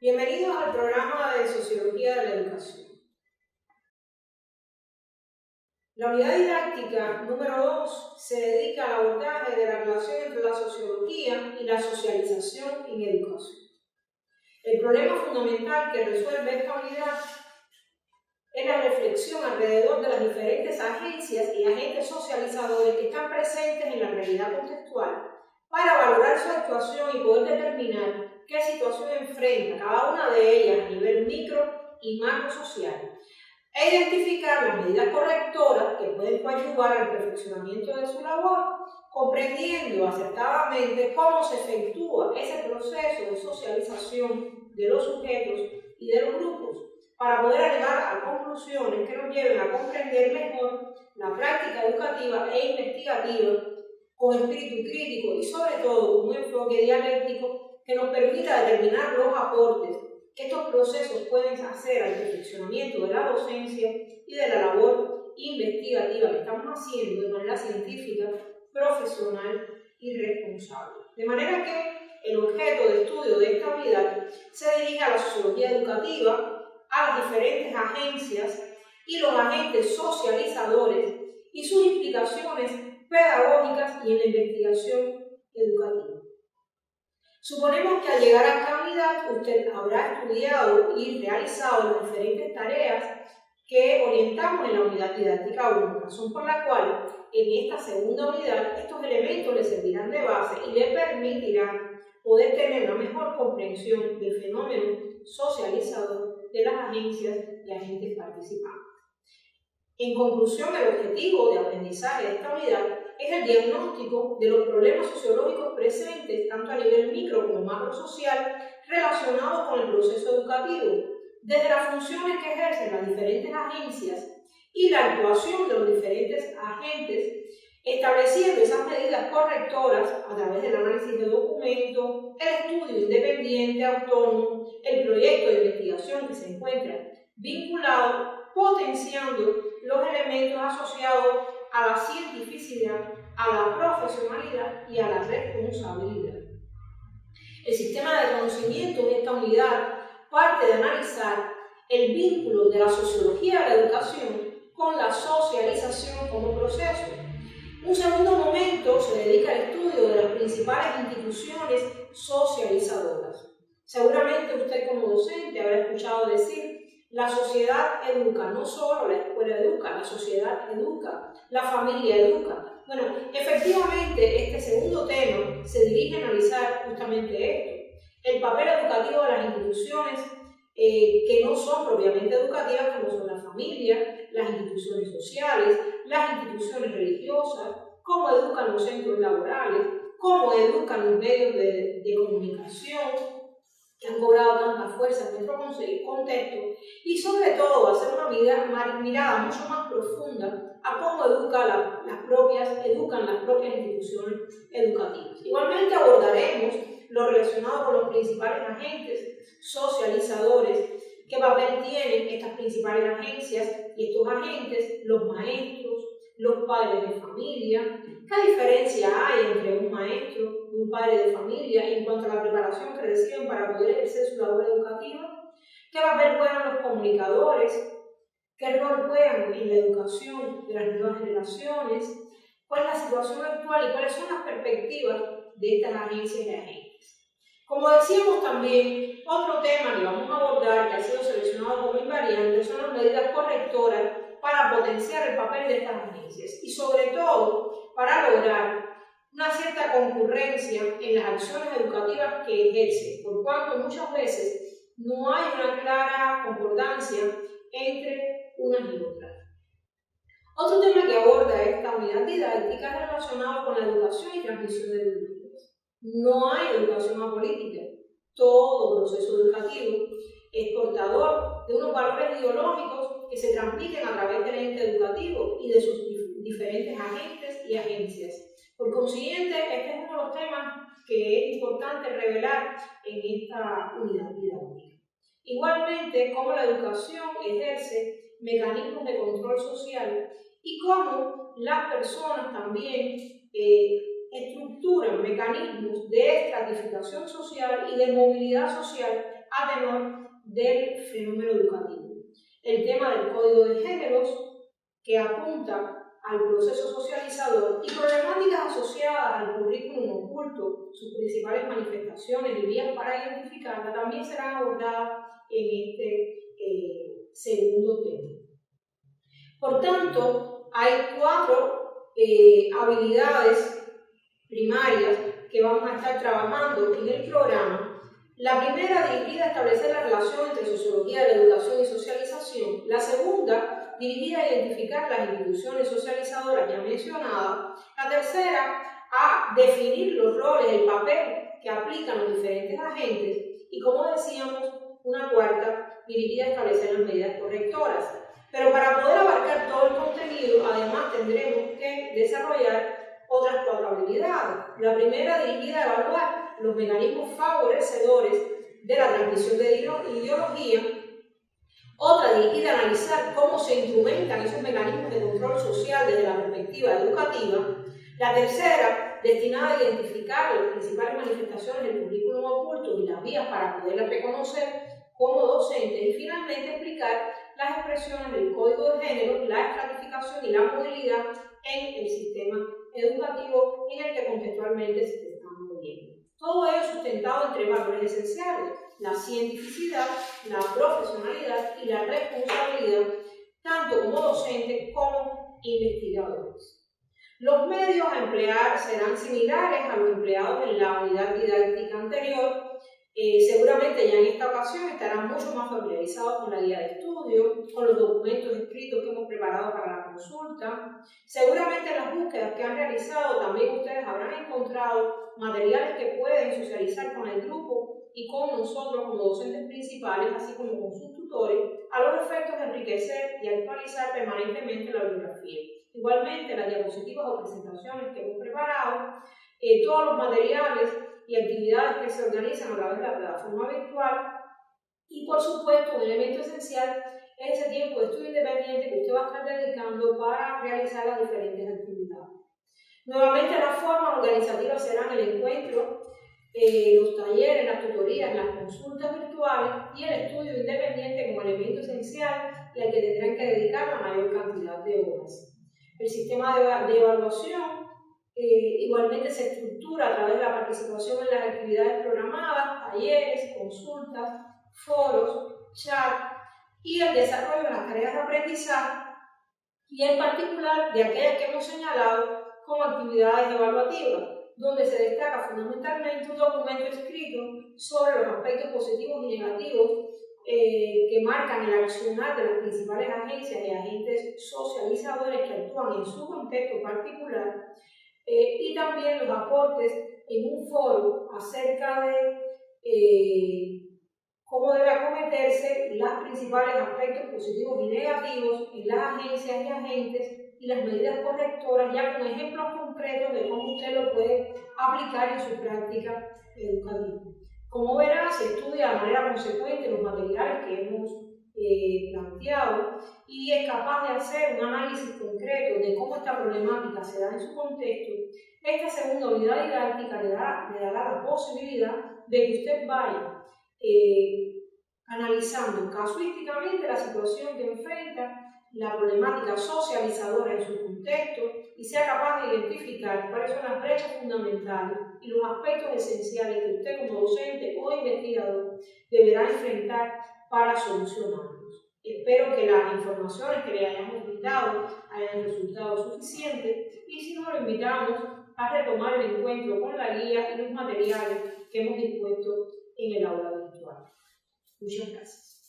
Bienvenidos al programa de Sociología de la Educación. La unidad didáctica número 2 se dedica al abordaje de la relación entre la sociología y la socialización en educación. El problema fundamental que resuelve esta unidad es la reflexión alrededor de las diferentes agencias y agentes socializadores que están presentes en la realidad contextual para valorar su actuación y poder determinar qué situación enfrenta cada una de ellas a nivel micro y macro social, e identificar las medidas correctoras que pueden coadyuvar al perfeccionamiento de su labor, comprendiendo acertadamente cómo se efectúa ese proceso de socialización de los sujetos y de los grupos, para poder llegar a conclusiones que nos lleven a comprender mejor la práctica educativa e investigativa con espíritu crítico y sobre todo con un enfoque dialéctico que nos permita determinar los aportes que estos procesos pueden hacer al perfeccionamiento de la docencia y de la labor investigativa que estamos haciendo de manera científica, profesional y responsable. De manera que el objeto de estudio de esta unidad se dirige a la sociología educativa, a las diferentes agencias y los agentes socializadores y sus implicaciones pedagógicas y en la investigación educativa. Suponemos que al llegar a esta unidad usted habrá estudiado y realizado las diferentes tareas que orientamos en la unidad didáctica 1, razón por la cual en esta segunda unidad estos elementos le servirán de base y le permitirán poder tener una mejor comprensión del fenómeno socializador de las agencias y agentes participantes. En conclusión, el objetivo de aprendizaje de esta unidad es el diagnóstico de los problemas sociológicos presentes, tanto a nivel micro como macro social, relacionados con el proceso educativo, desde las funciones que ejercen las diferentes agencias y la actuación de los diferentes agentes, estableciendo esas medidas correctoras a través del análisis de documentos, el estudio independiente, autónomo, el proyecto de investigación que se encuentra vinculado, potenciando los elementos asociados a la cientificidad, a la profesionalidad y a la responsabilidad. El sistema de conocimiento de esta unidad parte de analizar el vínculo de la sociología de la educación con la socialización como proceso. Un segundo momento se dedica al estudio de las principales instituciones socializadoras. Seguramente usted como docente habrá escuchado decir: la sociedad educa, no solo la escuela educa, la sociedad educa, la familia educa. Bueno, efectivamente este segundo tema se dirige a analizar justamente esto, el papel educativo de las instituciones que no son propiamente educativas, como son la familia, las instituciones sociales, las instituciones religiosas, cómo educan los centros laborales, cómo educan los medios de comunicación, que han cobrado tanta fuerza en nuestro contexto, y sobre todo hacer una mirada mucho más profunda a cómo educan las propias instituciones educativas. Igualmente abordaremos lo relacionado con los principales agentes socializadores, qué papel tienen estas principales agencias y estos agentes, los maestros, los padres de familia, qué diferencia hay entre un maestro y un padre de familia en cuanto a la preparación que reciben para poder ejercer su labor educativa, qué papel juegan los comunicadores, qué rol juegan en la educación de las nuevas generaciones, cuál es la situación actual y cuáles son las perspectivas de estas agencias y agentes. Como decíamos también, otro tema que vamos a abordar, que ha sido seleccionado como invariante, son las medidas correctoras para potenciar el papel de estas agencias y sobre todo para lograr una cierta concurrencia en las acciones educativas que ejercen, por cuanto muchas veces no hay una clara concordancia entre unas y otras. Otro tema que aborda esta unidad didáctica es relacionado con la educación y transmisión de culturas. No hay educación apolítica. Todo proceso educativo es portador de unos valores ideológicos que se transmiten a través del ente educativo y de sus diferentes agentes y agencias. Por consiguiente, este es uno de los temas que es importante revelar en esta unidad didáctica. Igualmente, cómo la educación ejerce mecanismos de control social y cómo las personas también estructuran mecanismos de estratificación social y de movilidad social a tenor del fenómeno educativo. El tema del código de géneros, que apunta al proceso socializador, y problemáticas asociadas al currículum oculto, sus principales manifestaciones y vías para identificarla, también serán abordadas en este segundo tema. Por tanto, hay 4 habilidades primarias que vamos a estar trabajando en el programa. La primera, dirigida a establecer la relación entre sociología de la educación y socialización. La segunda, dirigida a identificar las instituciones socializadoras ya mencionadas. La tercera, a definir los roles, el papel que aplican los diferentes agentes. Y como decíamos, una cuarta, dirigida a establecer las medidas correctoras. Pero para poder abarcar todo el contenido, además tendremos que desarrollar otras 4 habilidades. La primera, dirigida a evaluar los mecanismos favorecedores de la transmisión de ideología. Otra, dirigida a analizar cómo se instrumentan esos mecanismos de control social desde la perspectiva educativa. La tercera, destinada a identificar las principales manifestaciones del currículum oculto y las vías para poderlas reconocer como docentes. Y finalmente, explicar las expresiones del código de género, la estratificación y la movilidad en el sistema educativo en el que contextualmente se está moviendo. Todo ello sustentado en 3 valores esenciales: la cientificidad, la profesionalidad y la responsabilidad, tanto como docentes como investigadores. Los medios a emplear serán similares a los empleados en la unidad didáctica anterior. Seguramente ya en esta ocasión estarán mucho más familiarizados con la guía de estudio, con los documentos escritos que hemos preparado para la consulta. Seguramente en las búsquedas que han realizado también ustedes habrán encontrado materiales que pueden socializar con el grupo y con nosotros como docentes principales, así como con sus tutores, a los efectos de enriquecer y actualizar permanentemente la bibliografía. Igualmente, las diapositivas o presentaciones que hemos preparado, todos los materiales y actividades que se organizan a través de la plataforma virtual, y por supuesto un elemento esencial es ese tiempo de estudio independiente que usted va a estar dedicando para realizar las diferentes actividades. Nuevamente, las formas organizativas serán el encuentro, los talleres, las tutorías, las consultas virtuales y el estudio independiente como elemento esencial y al que tendrán que dedicar la mayor cantidad de horas. El sistema de evaluación igualmente se estructura a través de la participación en las actividades programadas, talleres, consultas, foros, chat y el desarrollo de las tareas de aprendizaje, y en particular de aquellas que hemos señalado como actividades evaluativas, donde se destaca fundamentalmente un documento escrito sobre los aspectos positivos y negativos que marcan el accionar de las principales agencias y agentes socializadores que actúan en su contexto particular, y también los aportes en un foro acerca de cómo debe acometerse los principales aspectos positivos y negativos en las agencias y agentes y las medidas correctoras, ya con ejemplos concretos de cómo usted lo puede aplicar en su práctica educativa. Como verá, se estudia de manera consecuente los materiales que hemos planteado y es capaz de hacer un análisis concreto de cómo esta problemática se da en su contexto. Esta segunda unidad didáctica le dará la posibilidad de que usted vaya analizando casuísticamente la situación que enfrenta, la problemática socializadora en su contexto y sea capaz de identificar cuáles son las brechas fundamentales y los aspectos esenciales que usted como docente o investigador deberá enfrentar para solucionarlos. Espero que las informaciones que le hayamos brindado hayan resultado suficientes y si no, lo invitamos a retomar el encuentro con la guía y los materiales que hemos dispuesto en el aula virtual. Muchas gracias.